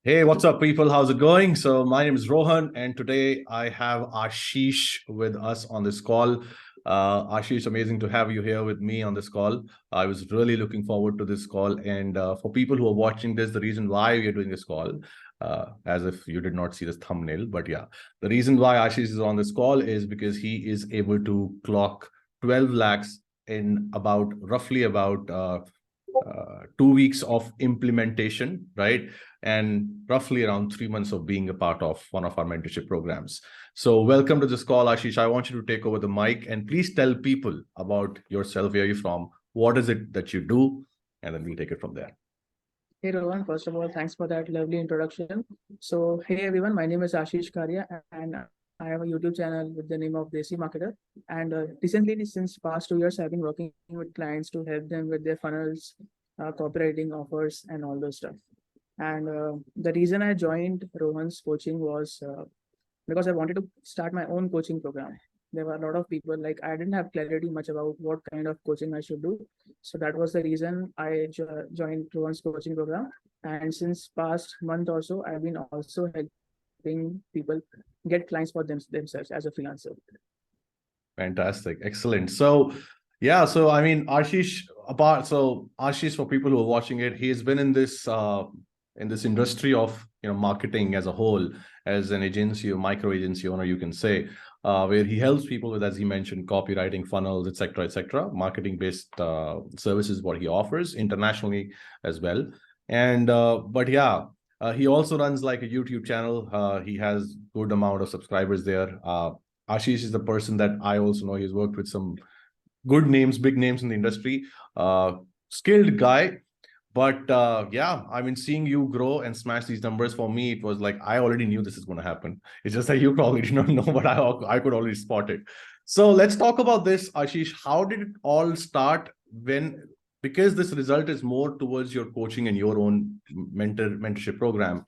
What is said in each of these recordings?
Hey, what's up, people? How's it going? So, my name is Rohan, and today I have Aashish with us on this call. Ashish, amazing to have you here with me on this call. I was really looking forward to this call. And for people who are watching this, the reason why we are doing this call, as if you did not see this thumbnail, but yeah, the reason why Ashish is on this call is because he is able to clock 12 lakhs in roughly about 2 weeks of implementation, right? And roughly around 3 months of being a part of one of our mentorship programs. So welcome to this call, Ashish. I want you to take over the mic and please tell people about yourself, where you're from, what is it that you do, and then we'll take it from there. Hey Rohan, first of all, thanks for that lovely introduction. So, hey everyone, my name is Aashish Karia and I have a YouTube channel with the name of Desi Marketer. And recently, since past 2 years, I've been working with clients to help them with their funnels, copywriting offers, and all those stuff. And the reason I joined Rohan's coaching was because I wanted to start my own coaching program. There were a lot of people, like I didn't have clarity much about what kind of coaching I should do. So that was the reason I joined Rohan's coaching program. And since past month or so, I've been also helping people get clients for themselves as a freelancer. Fantastic. Excellent. So, yeah, so I mean, Ashish, for people who are watching it, he's been in this industry of marketing as a whole, as an agency or micro agency owner, you can say, where he helps people with, as he mentioned, copywriting, funnels, etc., marketing based services, what he offers internationally as well. And but yeah, he also runs like a YouTube channel. He has good amount of subscribers there. Ashish is the person that I also know. He's worked with some good names, big names in the industry. Skilled guy. But yeah, I mean, seeing you grow and smash these numbers, for me, it was like I already knew this is going to happen. It's just that you probably did not know, but I could already spot it. So let's talk about this, Ashish. How did it all start because this result is more towards your coaching and your own mentorship program.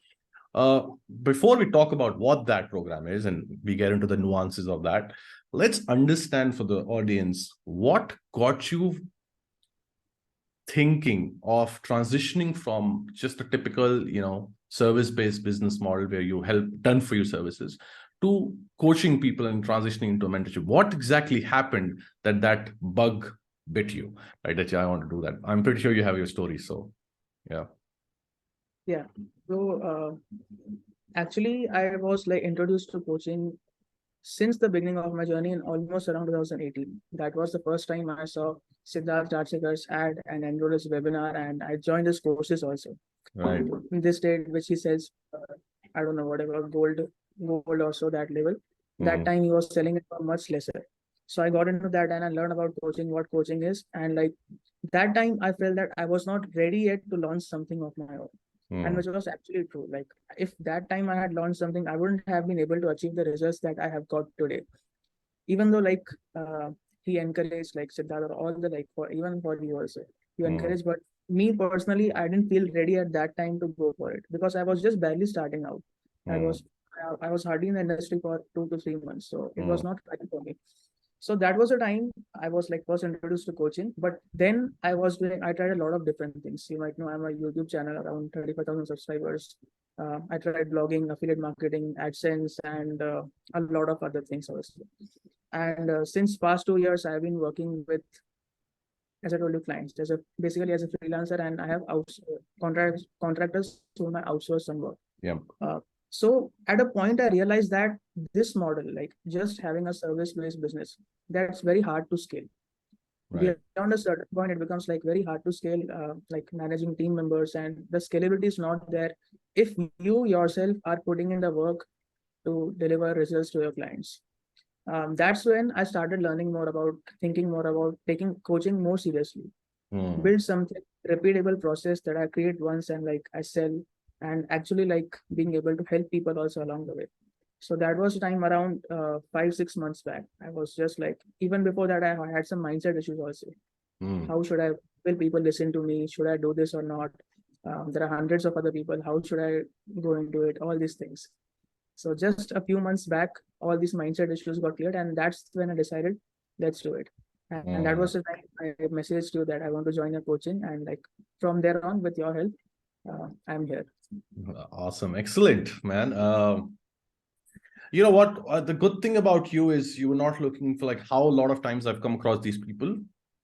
Uh, Before we talk about what that program is and we get into the nuances of that, let's understand for the audience what got you thinking of transitioning from just a typical, service-based business model where you help done for you services to coaching people and transitioning into a mentorship. What exactly happened that bug bit you, right? That I want to do that. I'm pretty sure you have your story. So, yeah. Yeah. So actually, I was like introduced to coaching since the beginning of my journey in almost around 2018. That was the first time I saw Siddharth Darsekar's ad and enrolled his webinar, and I joined his courses also. Right. In this state, which he says, I don't know, whatever, gold or so, that level. That time he was selling it for much lesser. So I got into that and I learned about coaching, what coaching is. And like that time, I felt that I was not ready yet to launch something of my own. And which was actually true. Like if that time I had launched something, I wouldn't have been able to achieve the results that I have got today. Even though like he encouraged like Siddharth or all the like for even for you also, you encouraged, but me personally, I didn't feel ready at that time to go for it because I was just barely starting out. I was hardly in the industry for 2 to 3 months, so it was not right for me. So that was a time I was like first introduced to coaching, but then I tried a lot of different things. You might know I'm a YouTube channel around 35,000 subscribers. I tried blogging, affiliate marketing, AdSense, and a lot of other things also. And since past 2 years, I've been working with, as I told you, clients basically as a freelancer, and I have contractors whom I outsource some work. Yeah. So at a point, I realized that this model, like just having a service-based business, that's very hard to scale. Right. Beyond a certain point, it becomes like very hard to scale, like managing team members, and the scalability is not there if you yourself are putting in the work to deliver results to your clients. That's when I started thinking more about taking coaching more seriously. Build something repeatable process that I create once and like I sell, and actually like being able to help people also along the way. So that was time around 5-6 months back. I was just like, even before that, I had some mindset issues also. How should I, will people listen to me? Should I do this or not? There are hundreds of other people. How should I go into it? All these things. So just a few months back, all these mindset issues got cleared, and that's when I decided, let's do it. And that was the time I messaged you that I want to join a coaching, and like from there on, with your help, I'm here. Awesome. Excellent, man. You know what? The good thing about you is you were not looking for, like, how a lot of times I've come across these people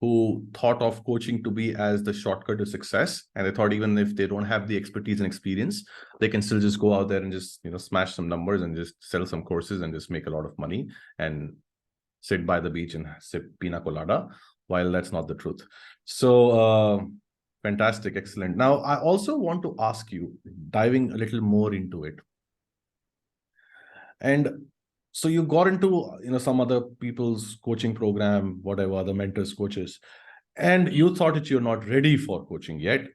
who thought of coaching to be as the shortcut to success. And they thought even if they don't have the expertise and experience, they can still just go out there and just, smash some numbers and just sell some courses and just make a lot of money and sit by the beach and sip pina colada, while that's not the truth. So, fantastic. Excellent. Now, I also want to ask you, diving a little more into it. And so you got into, some other people's coaching program, whatever, other mentors, coaches, and you thought that you're not ready for coaching yet.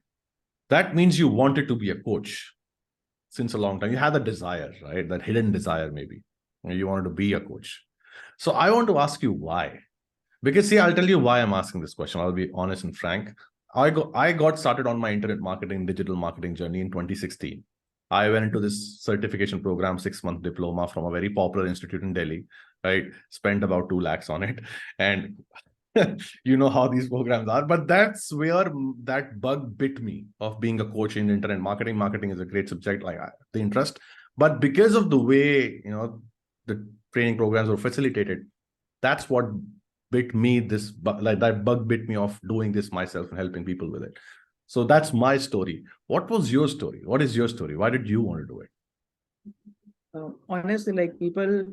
That means you wanted to be a coach since a long time. You had a desire, right? That hidden desire, maybe. You wanted to be a coach. So I want to ask you why. Because see, I'll tell you why I'm asking this question. I'll be honest and frank. I got started on my internet marketing, digital marketing journey in 2016. I went into this certification program, 6-month diploma from a very popular institute in Delhi, right? Spent about 2 lakhs on it. And you know how these programs are. But that's where that bug bit me of being a coach in internet marketing. Marketing is a great subject, like the interest. But because of the way, the training programs were facilitated, that's what bit me, this like that bug bit me of doing this myself and helping people with it. So that's my story. What was your story? What is your story? Why did you want to do it? Honestly, like people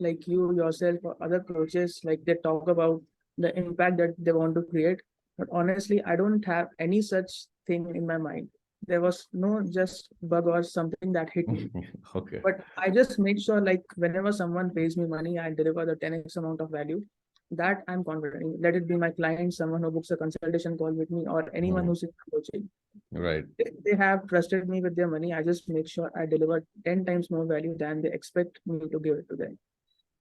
like you yourself or other coaches, like they talk about the impact that they want to create. But honestly, I don't have any such thing in my mind. There was no just bug or something that hit me. Okay. But I just make sure, like, whenever someone pays me money, I deliver the 10x amount of value. That I'm confident. Let it be my client, someone who books a consultation call with me, or anyone who's in coaching. Right. They have trusted me with their money. I just make sure I deliver 10 times more value than they expect me to give it to them.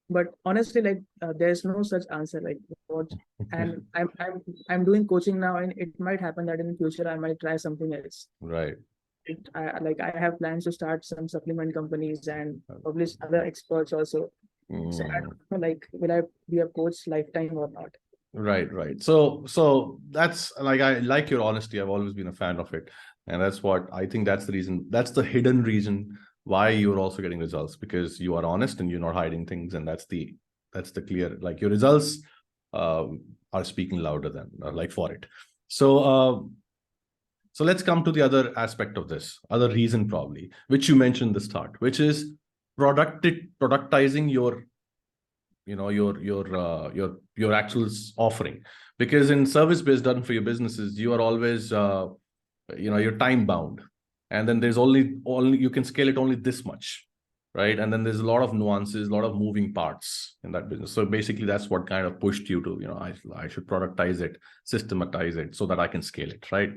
But honestly, like, there's no such answer. Like, what? And I'm doing coaching now, and it might happen that in the future I might try something else. Right. I have plans to start some supplement companies and publish other experts also. So I don't know, like, will I be a coach lifetime or not? Right. So that's, like, I like your honesty. I've always been a fan of it. And that's what I think, that's the reason, that's the hidden reason why you're also getting results, because you are honest and you're not hiding things. And that's the clear, like, your results are speaking louder than, like, for it. So let's come to the other aspect of this, other reason probably, which you mentioned the start, which is productizing your, your actual offering. Because in service based done for your businesses, you are always, you're time bound, and then there's only you can scale it only this much, right? And then there's a lot of nuances, a lot of moving parts in that business. So basically that's what kind of pushed you to, I should productize it, systematize it, so that I can scale it, right?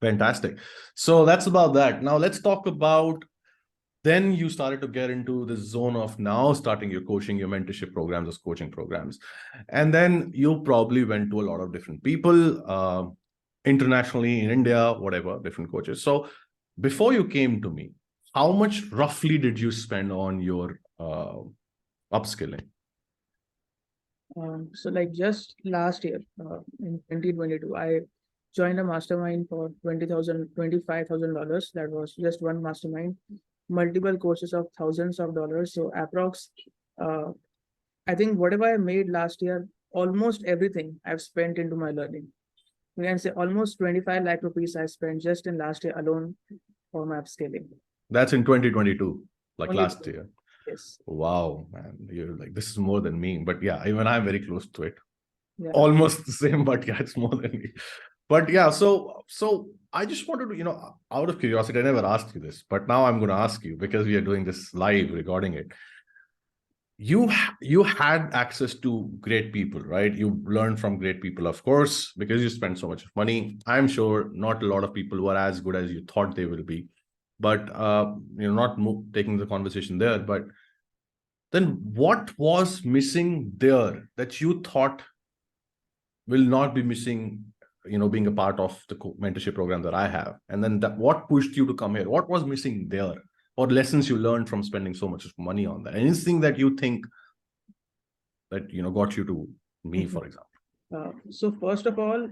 Fantastic. So that's about that. Now let's talk about, then you started to get into the zone of now starting your coaching, your mentorship programs, those coaching programs. And then you probably went to a lot of different people, internationally, in India, whatever, different coaches. So before you came to me, how much roughly did you spend on your upskilling? So like just last year, in 2022, I joined a mastermind for $25,000. That was just one mastermind, multiple courses of thousands of dollars. So approx, uh, I think whatever I made last year, almost everything I've spent into my learning. We can say almost 25 lakh rupees I spent just in last year alone for my upscaling. That's in 2022, like Only last year. Yes. Wow, man, you're like, this is more than me. But yeah, even I'm very close to it. Yeah. Almost the same, but yeah, it's more than me. But yeah, so I just wanted to, out of curiosity, I never asked you this, but now I'm going to ask you, because we are doing this live recording it. You had access to great people, right? You learned from great people, of course, because you spent so much money. I'm sure not a lot of people were as good as you thought they will be. But not taking the conversation there, but then what was missing there that you thought will not be missing, being a part of the mentorship program that I have? And then what pushed you to come here? What was missing there? Or lessons you learned from spending so much money on that? Anything that you think that, got you to me, for example? So first of all,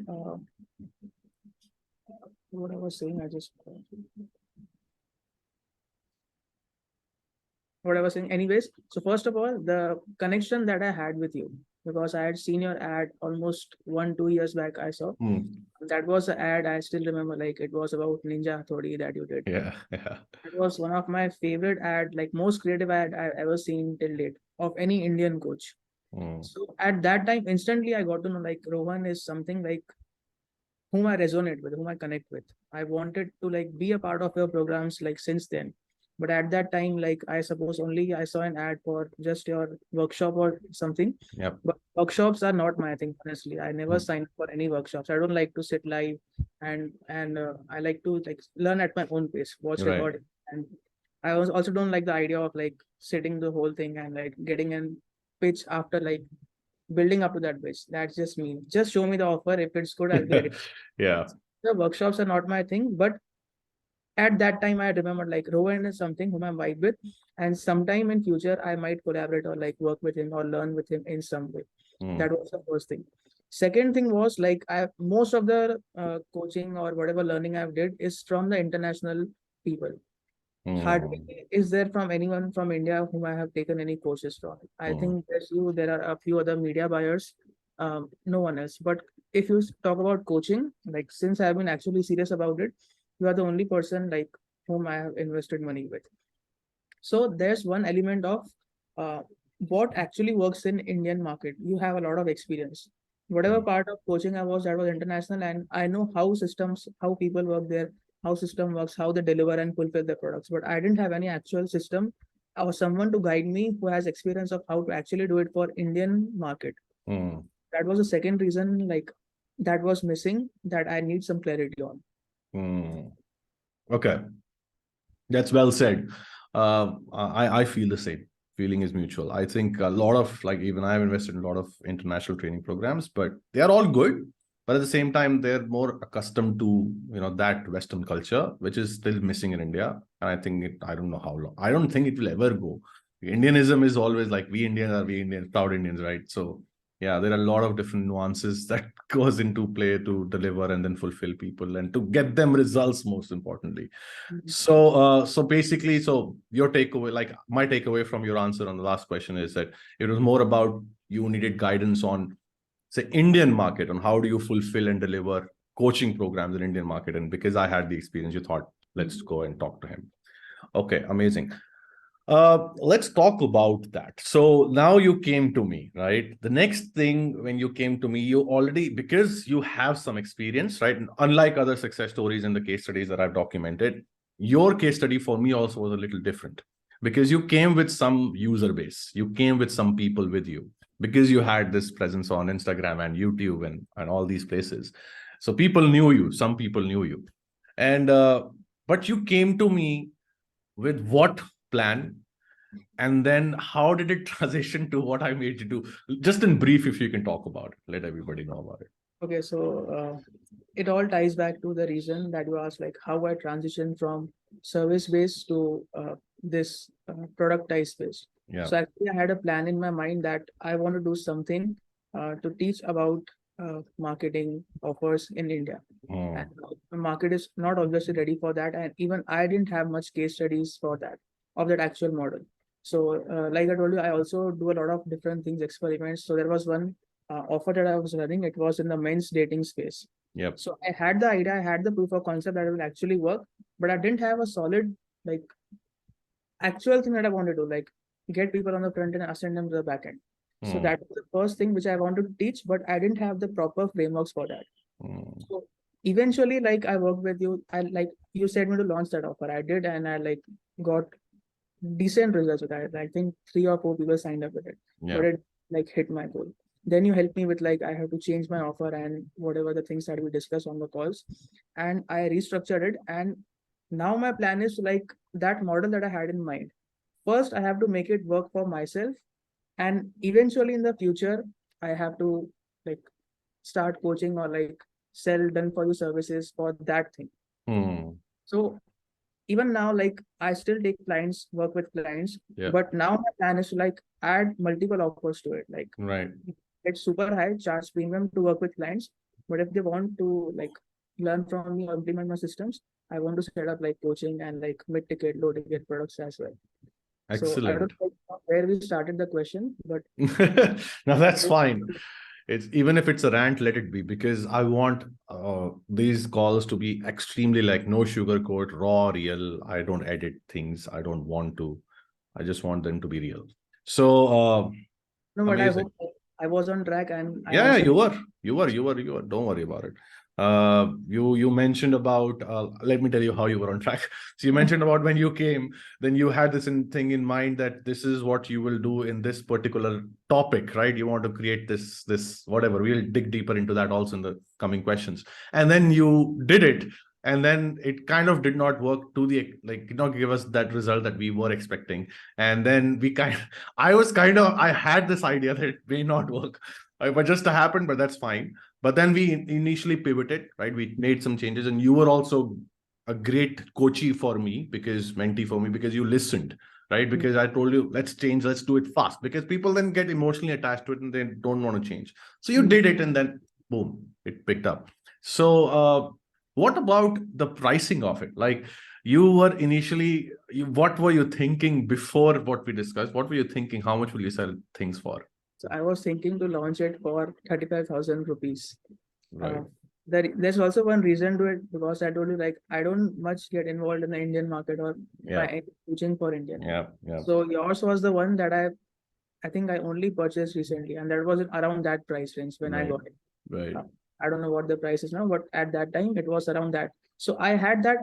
what I was saying, what I was saying. Anyways, so first of all, the connection that I had with you, because I had seen your ad almost 1-2 years back. I saw that was an ad. I still remember, like it was about Ninja Thodi that you did. Yeah, yeah. It was one of my favorite ad, like most creative ad I've ever seen till date of any Indian coach. So at that time, instantly I got to know like Rohan is something like whom I resonate with, whom I connect with. I wanted to like be a part of your programs like since then. But at that time, like I suppose only I saw an ad for just your workshop or something. Yep. But workshops are not my thing, honestly. I never Mm. signed for any workshops. I don't like to sit live, and I like to like learn at my own pace, watch Right. recording. And I also don't like the idea of like sitting the whole thing and like getting an pitch after like building up to that pitch. That's just me. Just show me the offer. If it's good, I'll get it. Yeah. The workshops are not my thing, but at that time I remember like Rowan is something whom I vibe with, and sometime in future I might collaborate or like work with him or learn with him in some way. That was the first thing. Second thing was like I most of the coaching or whatever learning I've did is from the international people. Hardly is there from anyone from India whom I have taken any courses from. I think there's you, there are a few other media buyers, no one else. But if you talk about coaching, like since I've been actually serious about it, you are the only person like whom I have invested money with. So there's one element of uh, what actually works in Indian market. You have a lot of experience. Whatever part of coaching I was, that was international, and I know how systems, how people work there, how system works, how they deliver and fulfill their products. But I didn't have any actual system or someone to guide me who has experience of how to actually do it for Indian market. That was the second reason, like that was missing, that I need some clarity on. Okay. That's well said. I feel the same. Feeling is mutual. I think a lot of like even I've invested in a lot of international training programs, but they are all good. But at the same time, they're more accustomed to that Western culture, which is still missing in India. And I think I don't know how long. I don't think it will ever go. Indianism is always like we Indians are we Indians, proud Indians, right? So yeah, there are a lot of different nuances that goes into play to deliver and then fulfill people and to get them results, most importantly. So basically, so your takeaway, like my takeaway from your answer on the last question is that it was more about you needed guidance on, say, Indian market, on how do you fulfill and deliver coaching programs in Indian market. And because I had the experience, you thought, let's go and talk to him. Okay, amazing. Let's talk about that. So now you came to me, right? The next thing, when you came to me, you already, because you have some experience, right? Unlike other success stories and the case studies that I've documented, your case study for me also was a little different because you came with some user base. You came with some people with you because you had this presence on Instagram and YouTube and all these places. So people knew you, some people knew you. And, but you came to me with what plan, and then how did it transition to what I made you do? Just in brief, if you can talk about it, let everybody know about it. Okay, so it all ties back to the reason that you asked, like how I transitioned from service based to this productized based. Yeah. So actually, I had a plan in my mind that I want to do something to teach about marketing offers in India. And the market is not obviously ready for that, and even I didn't have much case studies for that of that actual model. So, like I told you, I also do a lot of different things, experiments. So there was one offer that I was running. It was in the men's dating space. Yep. So I had the idea, I had the proof of concept that it will actually work, but I didn't have a solid like actual thing that I wanted to like get people on the front end and ascend them to the back end. So that was the first thing which I wanted to teach, but I didn't have the proper frameworks for that. So eventually, like I worked with you, I like you said me to launch that offer. I did, and I like got decent results with that. I think 3 or 4 people signed up with it, but it like hit my goal. Then you helped me with like I have to change my offer and whatever the things that we discussed on the calls, and I restructured it. And now my plan is like that model that I had in mind. First, I have to make it work for myself, and eventually in the future, I have to like start coaching or like sell done for you services for that thing. So even now, like I still take clients, work with clients, but now my plan is to like add multiple offers to it. Like right, it's super high, charge premium to work with clients. But if they want to like learn from me or implement my systems, I want to set up like coaching and like mid-ticket, low-ticket products as well. So I don't Excellent. know where we started the question, but Now that's fine. It's even if it's a rant, let it be, because I want these calls to be extremely like no sugarcoat, raw, real. I don't edit things. I don't want to. I just want them to be real. So no, but I amazing. hope I was on track and I Yeah, answered. you were. Don't worry about it. You mentioned about. Let me tell you how you were on track. So you mentioned about when you came, then you had this thing in mind that this is what you will do in this particular topic, right? You want to create this whatever. We'll dig deeper into that also in the coming questions. And then you did it, and then it kind of did not work to the like did not give us that result that we were expecting. And then I had this idea that it may not work but just to happen, but that's fine. But then we initially pivoted, right? We made some changes, and you were also a great coachee for me because mentee for me because you listened, right? Because I told you, let's change, let's do it fast because people then get emotionally attached to it and they don't want to change. So you did it, and then boom, it picked up. So, what about the pricing of it? Like you were initially, what were you thinking before what we discussed? What were you thinking? How much will you sell things for? So I was thinking to launch it for 35,000 rupees. Right. There's also one reason to it because I told you like I don't much get involved in the Indian market or Yeah. by coaching for Indian. Yeah. Yeah. So yours was the one that I think I only purchased recently, and that was around that price range when I Right. got it. Right. I don't know what the price is now, but at that time it was around that. So I had that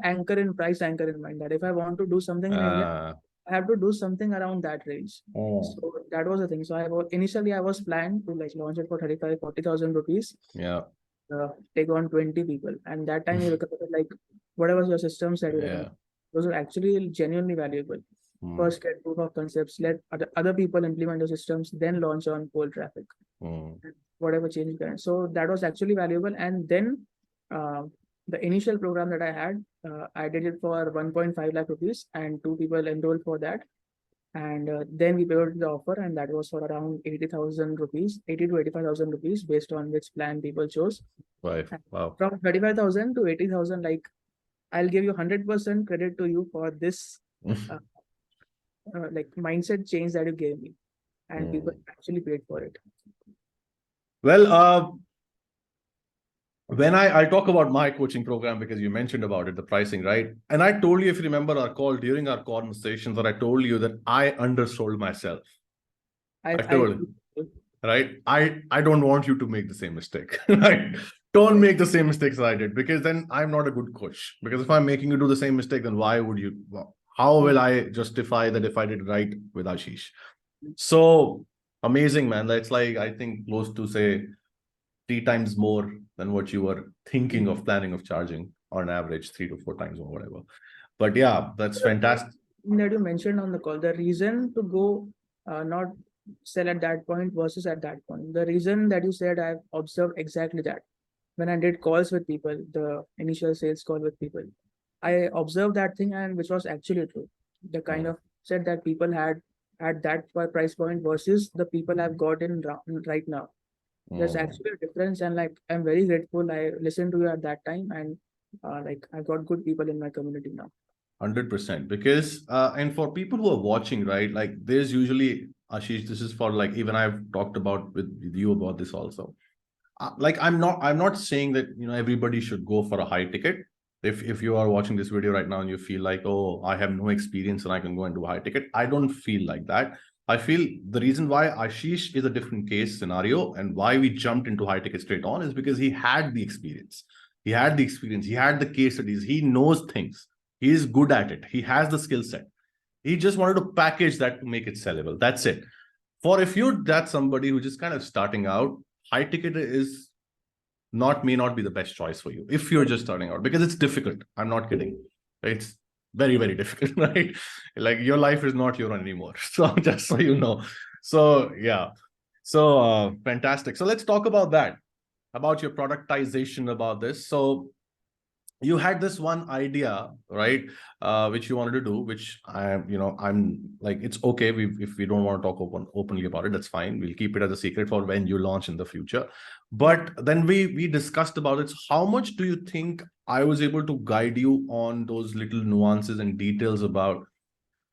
price anchor in mind that if I want to do something in India, I have to do something around that range. So that was the thing. So initially I was planned to like launch it for 35,000-40,000 rupees. Yeah. Take on 20 people, and that time you recommended like whatever your systems that you recommend. Those are actually genuinely valuable. First get proof of concepts, let other people implement the systems, then launch on cold traffic. Whatever change you can. So that was actually valuable. And then the initial program that I had, I did it for 1.5 lakh rupees and 2 people enrolled for that. And then we pivoted the offer, and that was for around 80,000 rupees, 80 to 85,000 rupees, based on which plan people chose. Right. Wow. From 35,000 to 80,000, like I'll give you 100% credit to you for this like mindset change that you gave me, and people actually paid for it. Well, when I'll talk about my coaching program because you mentioned about it, the pricing, right? And I told you, if you remember our call during our conversations, that I told you that I undersold myself. I told you, right? I don't want you to make the same mistake, right? Don't make the same mistakes I did, because then I'm not a good coach. Because if I'm making you do the same mistake, then why would you? Well, how will I justify that if I did right with Aashish? So amazing, man. That's like, I think, close to say 3 times more than what you were thinking of planning of charging on average, 3 to 4 times or whatever. But yeah, that's fantastic. That you mentioned on the call, the reason to go not sell at that point versus at that point. The reason that you said, I've observed exactly that. When I did calls with people, the initial sales call with people, I observed that thing, and which was actually true. The kind of set that people had at that price point versus the people I've got in right now. There's actually a difference, and like I'm very grateful I listened to you at that time, and like I got good people in my community now. 100%. Because and for people who are watching, right, like there's usually, Aashish, this is for like, even I've talked about with you about this also. Like I'm not saying that everybody should go for a high ticket. If you are watching this video right now and you feel like, oh, I have no experience and I can go into a high ticket, I don't feel like that. I feel the reason why Aashish is a different case scenario and why we jumped into high ticket straight on is because he had the experience. He had the case studies, he knows things, he is good at it, he has the skill set. He just wanted to package that to make it sellable. That's it. For if you're that somebody who's just kind of starting out, high ticket may not be the best choice for you if you're just starting out, because it's difficult. I'm not kidding. It's very, very difficult, right? Like your life is not your own anymore. So just so you know. So yeah. So fantastic. So let's talk about that, about your productization, about this. So you had this one idea, right? Which you wanted to do, which I'm like, it's okay. If we don't want to talk openly about it, that's fine. We'll keep it as a secret for when you launch in the future. But then we discussed about it. So how much do you think I was able to guide you on those little nuances and details about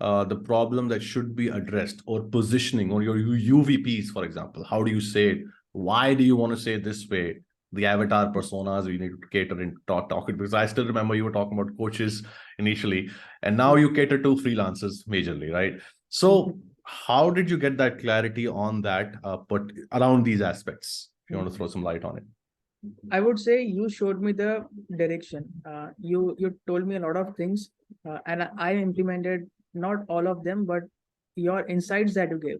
the problem that should be addressed, or positioning, or your UVPs, for example? How do you say it? Why do you want to say it this way? The avatar personas you need to cater and talk it, because I still remember you were talking about coaches initially, and now you cater to freelancers majorly, right? So how did you get that clarity on that, but around these aspects? If you want to throw some light on it. I would say you showed me the direction. You told me a lot of things, and I implemented not all of them, but your insights that you gave,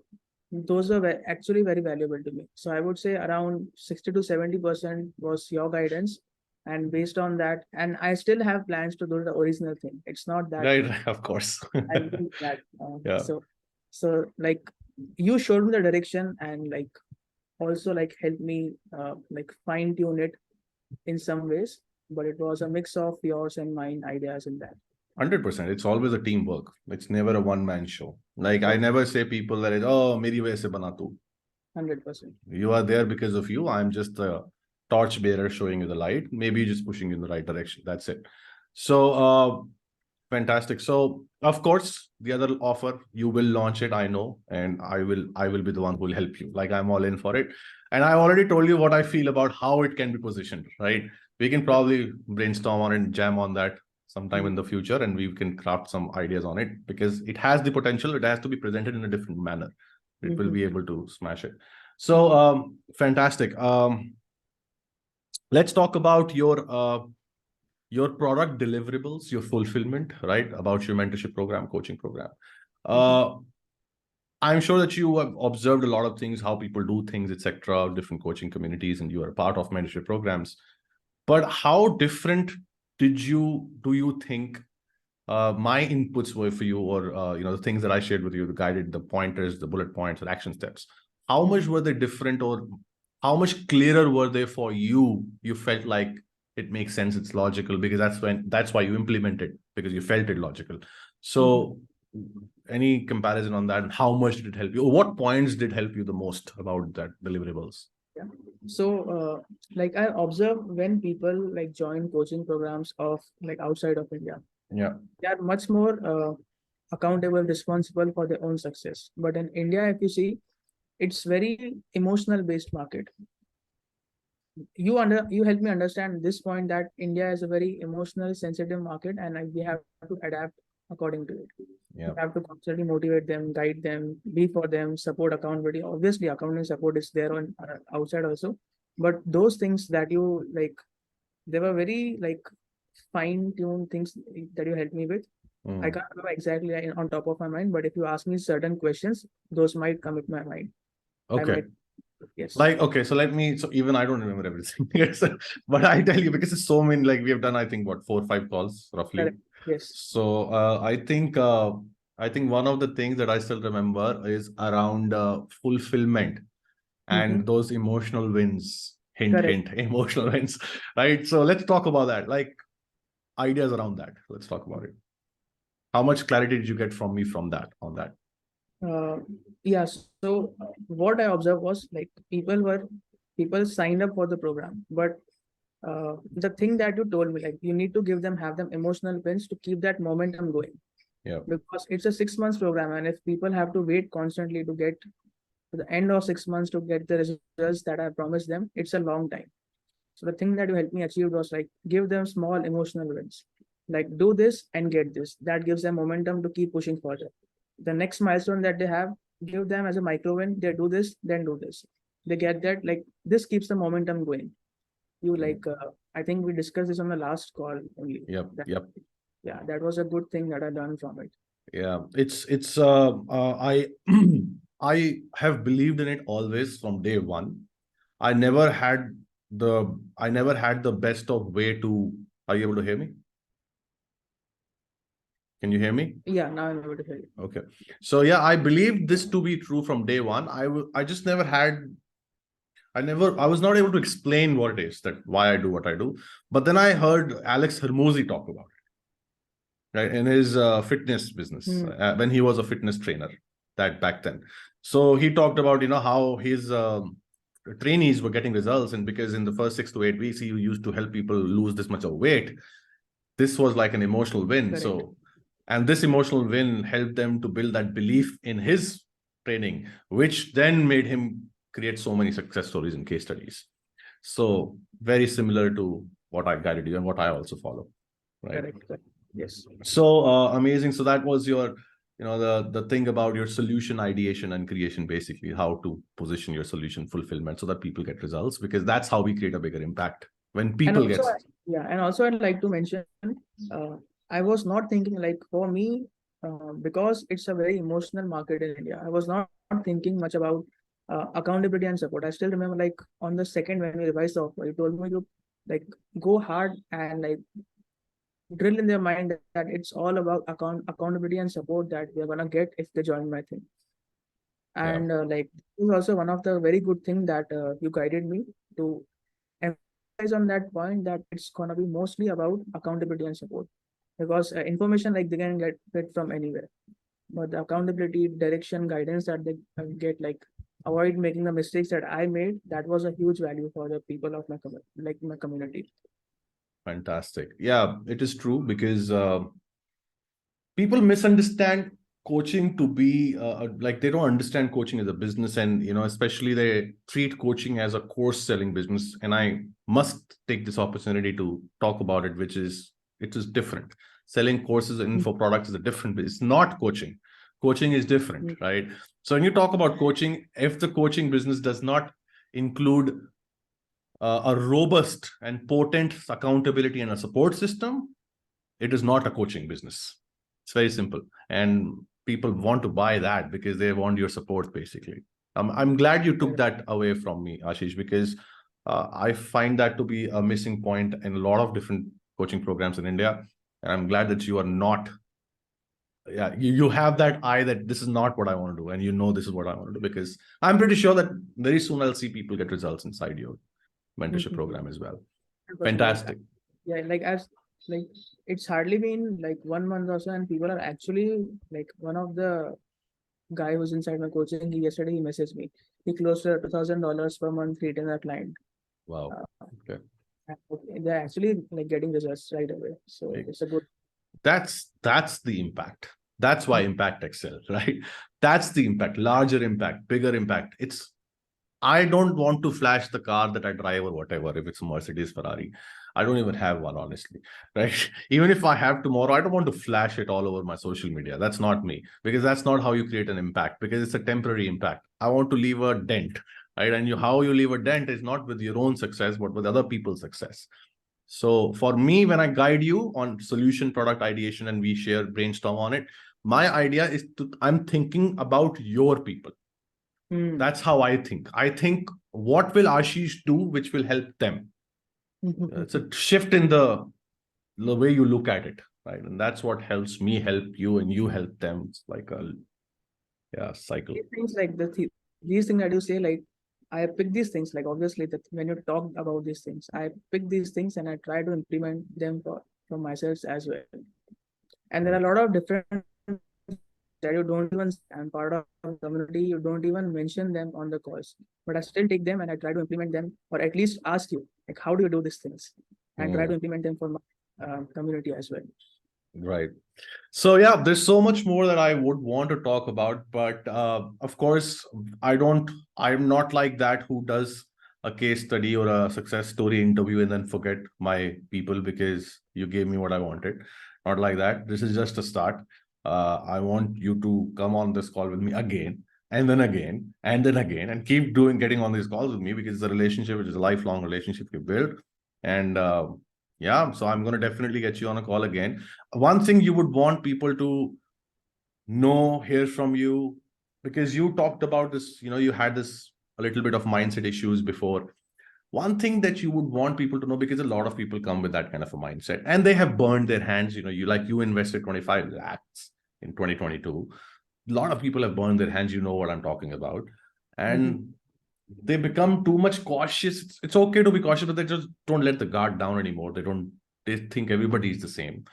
those are actually very valuable to me. So I would say around 60 to 70% was your guidance, and based on that, and I still have plans to do the original thing. It's not that Right, of course. I'll do that. Yeah. So like you showed me the direction, and like also like helped me like fine tune it in some ways, but it was a mix of yours and mine ideas in that. 100%. It's always a teamwork. It's never a one-man show. Like I never say people that is, oh, meri wajah se bana tu. 100%. You are there because of you. I'm just a torch bearer showing you the light. Maybe just pushing you in the right direction. That's it. So fantastic. So of course, the other offer, you will launch it, I know, and I will be the one who will help you. Like I'm all in for it. And I already told you what I feel about how it can be positioned, right? We can probably brainstorm on it and jam on that sometime in the future, and we can craft some ideas on it, because it has the potential. It has to be presented in a different manner. It will be able to smash it. So fantastic. Let's talk about your product deliverables, your fulfillment, right? About your mentorship program, coaching program. I'm sure that you have observed a lot of things, how people do things, etc., different coaching communities, and you are a part of mentorship programs. But how different do you think my inputs were for you, or the things that I shared with you, the guided, the pointers, the bullet points, or action steps? How much were they different, or how much clearer were they for you? You felt like it makes sense, it's logical, because that's why you implemented, because you felt it logical. So any comparison on that, and how much did it help you, or what points did help you the most about that deliverables? Yeah. So like I observe when people like join coaching programs of like outside of India, Yeah. they are much more accountable, responsible for their own success. But in India, if you see, it's very emotional based market. You help me understand this point, that India is a very emotional sensitive market, and like, we have to adapt according to it. Yeah. You have to constantly motivate them, guide them, be for them, support, accountability. Obviously, accountability support is there on outside also, but those things that you like, they were very like fine-tuned things that you helped me with. I can't remember exactly on top of my mind, but if you ask me certain questions, those might come with my mind. Okay. Yes. Like, okay, so even I don't remember everything. Yes, but I tell you, because it's so many, like we have done, I think, what, 4 or 5 calls roughly. Correct. Yes. So I think one of the things that I still remember is around fulfillment and those emotional wins. Hint, Correct. hint, emotional wins, right? So let's talk about that. Like ideas around that. Let's talk about it. How much clarity did you get from me from that on that? Yeah. So what I observed was like people signed up for the program, but the thing that you told me, like you need to have them emotional wins to keep that momentum going. Yeah. Because it's a 6 months program, and if people have to wait constantly to get to the end of 6 months to get the results that I promised them, it's a long time. So the thing that you helped me achieve was like give them small emotional wins, like do this and get this. That gives them momentum to keep pushing further. The next milestone that they have, give them as a micro win. They do this, then do this. They get that, like this keeps the momentum going. You like, I think we discussed this on the last call only. Yep. Yeah, that was a good thing that I learned from it. Yeah, it's I I have believed in it always from day one. I never had the best of way to. Are you able to hear me? Can you hear me? Yeah, now I'm able to hear you. Okay. So yeah, I believed this to be true from day one. I just never had I was not able to explain what it is, that why I do what I do. But then I heard Alex Hermosi talk about it, right, in his fitness business when he was a fitness trainer that back then. So he talked about, how his trainees were getting results, and because in the first 6 to 8 weeks he used to help people lose this much of weight, this was like an emotional win. Correct. So, and this emotional win helped them to build that belief in his training, which then made him create so many success stories and case studies. So very similar to what I guided you and what I also follow, right? Correct. Yes. So amazing. So that was your, the thing about your solution ideation and creation, basically how to position your solution fulfillment so that people get results, because that's how we create a bigger impact when And people also, get. and also I'd like to mention, I was not thinking like for me, because it's a very emotional market in India. I was not thinking much about accountability and support. I still remember like on the second when we revised the offer, you told me to like go hard and like drill in their mind that it's all about accountability and support that they're gonna get if they join my thing. Yeah. And like this is also one of the very good thing that you guided me to emphasize on that point, that it's gonna be mostly about accountability and support, because information like they can get it from anywhere, but the accountability, direction, guidance that they get, like avoid making the mistakes that I made, that was a huge value for the people of my community. Fantastic. Yeah, it is true, because people misunderstand coaching to be like, they don't understand coaching as a business, and especially they treat coaching as a course selling business. And I must take this opportunity to talk about it, which is, it is different. Selling courses and info products is a different, it's not coaching. Coaching is different, right? So when you talk about coaching, if the coaching business does not include a robust and potent accountability and a support system, it is not a coaching business. It's very simple. And people want to buy that because they want your support, basically. I'm glad you took that away from me, Aashish, because I find that to be a missing point in a lot of different coaching programs in India. And I'm glad that you are not, you have that eye that this is not what I want to do. And this is what I want to do, because I'm pretty sure that very soon I'll see people get results inside your mentorship program as well. 100%. Fantastic. Yeah, like it's hardly been like 1 month or so, and people are actually like, one of the guy who's inside my coaching, yesterday he messaged me. He closed $2,000 per month retainer a client. Wow. Okay. They're actually like getting results right away. So it's a good. That's the impact. That's why impact excels, right? That's the impact, larger impact, bigger impact. I don't want to flash the car that I drive or whatever, if it's a Mercedes, Ferrari. I don't even have one, honestly, right? Even if I have tomorrow, I don't want to flash it all over my social media. That's not me, because that's not how you create an impact, because it's a temporary impact. I want to leave a dent, right? And how you leave a dent is not with your own success, but with other people's success. So for me, when I guide you on solution product ideation and we share brainstorm on it, my idea is I'm thinking about your people. That's how I think. I think, what will Aashish do which will help them? It's a shift in the way you look at it, right? And that's what helps me help you, and you help them. It's like a cycle. Things like these things that you say, like I pick these things, like obviously that when you talk about these things, I pick these things and I try to implement them for myself as well. And there are a lot of different that you don't even, I'm part of the community, you don't even mention them on the calls, but I still take them and I try to implement them, or at least ask you, like, how do you do these things? And try to implement them for my community as well. Right. So yeah, there's so much more that I would want to talk about, but of course, I'm not like that who does a case study or a success story interview and then forget my people because you gave me what I wanted. Not like that. This is just a start. I want you to come on this call with me again, and then again, and then again, and keep getting on these calls with me, because it's a relationship, which is a lifelong relationship you build. And yeah, so I'm going to definitely get you on a call again. One thing you would want people to know, hear from you, because you talked about this, you had this a little bit of mindset issues before. One thing that you would want people to know, because a lot of people come with that kind of a mindset and they have burned their hands, you invested 25 lakhs in 2022. A lot of people have burned their hands, you know what I'm talking about. And they become too much cautious. It's okay to be cautious, but they just don't let the guard down anymore. They think everybody is the same.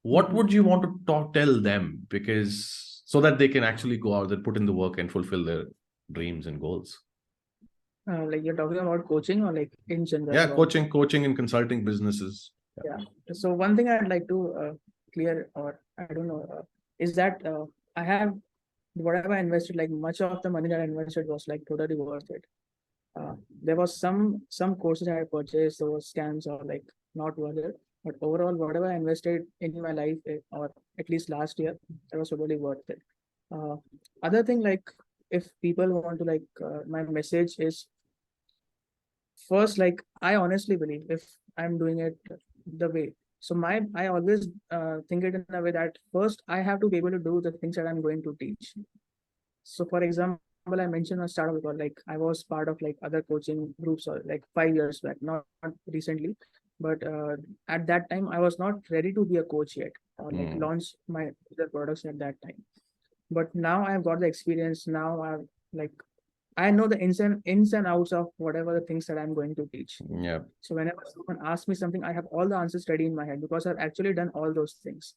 What would you want to tell them? Because so that they can actually go out and put in the work and fulfill their dreams and goals. Like you're talking about coaching or like in general? Yeah, About... coaching and consulting businesses. Yeah. So one thing I'd like to clear, or I don't know, is that I have whatever I invested, like much of the money that I invested was like totally worth it. There was some courses I had purchased, those scams or like not worth it. But overall, whatever I invested in my life, or at least last year, that was totally worth it. Other thing, like if people want to like, my message is first, like I honestly believe if I'm doing it the way, so I always think it in a way that first I have to be able to do the things that I'm going to teach. So for example, I mentioned a startup call, like I was part of like other coaching groups or like 5 years back, not recently, but at that time I was not ready to be a coach yet or like launch my other products at that time. But now I've got the experience. Now like I know the ins and outs of whatever the things that I'm going to teach. Yeah. So whenever someone asks me something, I have all the answers ready in my head because I've actually done all those things.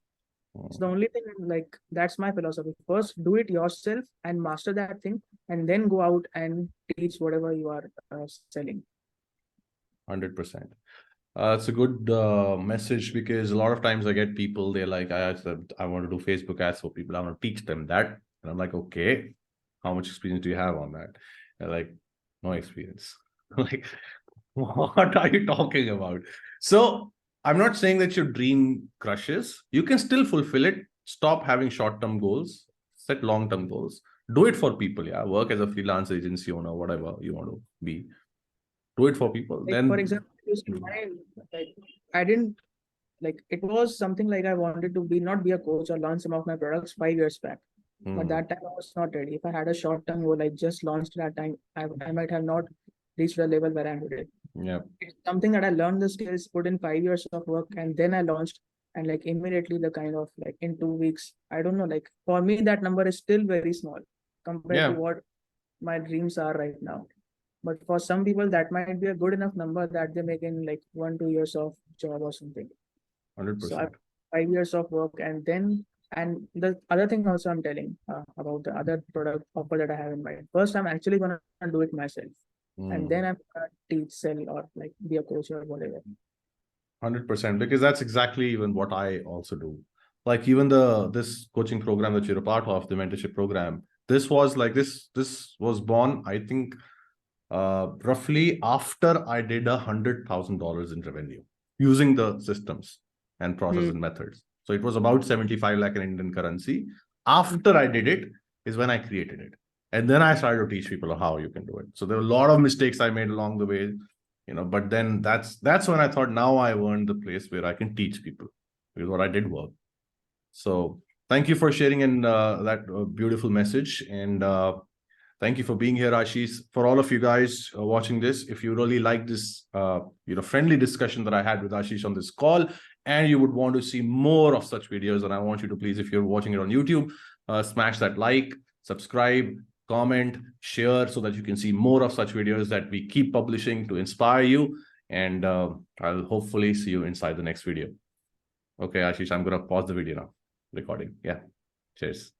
So the only thing, like that's my philosophy. First, do it yourself and master that thing, and then go out and teach whatever you are selling. 100%. It's a good message, because a lot of times I get people, they're like, I want to do Facebook ads for people. I want to teach them that. And I'm like, okay, how much experience do you have on that? They're like, no experience. Like, what are you talking about? So I'm not saying that your dream crushes. You can still fulfill it. Stop having short-term goals, set long-term goals. Do it for people. Yeah. Work as a freelance agency owner, whatever you want to be. Do it for people. Like, Then for example, like, I didn't like, it was something like I wanted to be not be a coach or launch some of my products 5 years back. But that time I was not ready. If I had a short-term goal, like just launched that time, I might have not reached the level where I'm today. yeah. It's something that I learned the skills, put in 5 years of work, and then I launched. And like immediately the kind of like in 2 weeks, I don't know, like for me, that number is still very small compared to what my dreams are right now. But for some people, that might be a good enough number that they make in like 1-2 years of job or something. 100%. So I have 5 years of work, and then, and the other thing also I'm telling about the other product offer that I have in mind. First, I'm actually gonna do it myself, and then I'm gonna teach, sell, or like be a coach or whatever. 100%, because that's exactly even what I also do. Like even this coaching program that you're a part of, the mentorship program, this was like this was born, I think, roughly after I did $100,000 in revenue using the systems and process and methods. So it was about 75 lakh in Indian currency. After I did it is when I created it. And then I started to teach people how you can do it. So there were a lot of mistakes I made along the way, but then that's when I thought, now I've earned the place where I can teach people, because what I did work. So thank you for sharing that beautiful message. And thank you for being here, Aashish. For all of you guys watching this, if you really like this, friendly discussion that I had with Aashish on this call, and you would want to see more of such videos, then I want you to please, if you're watching it on YouTube, smash that like, subscribe, comment, share, so that you can see more of such videos that we keep publishing to inspire you. And I'll hopefully see you inside the next video. Okay, Aashish, I'm going to pause the video now. Recording. Yeah. Cheers.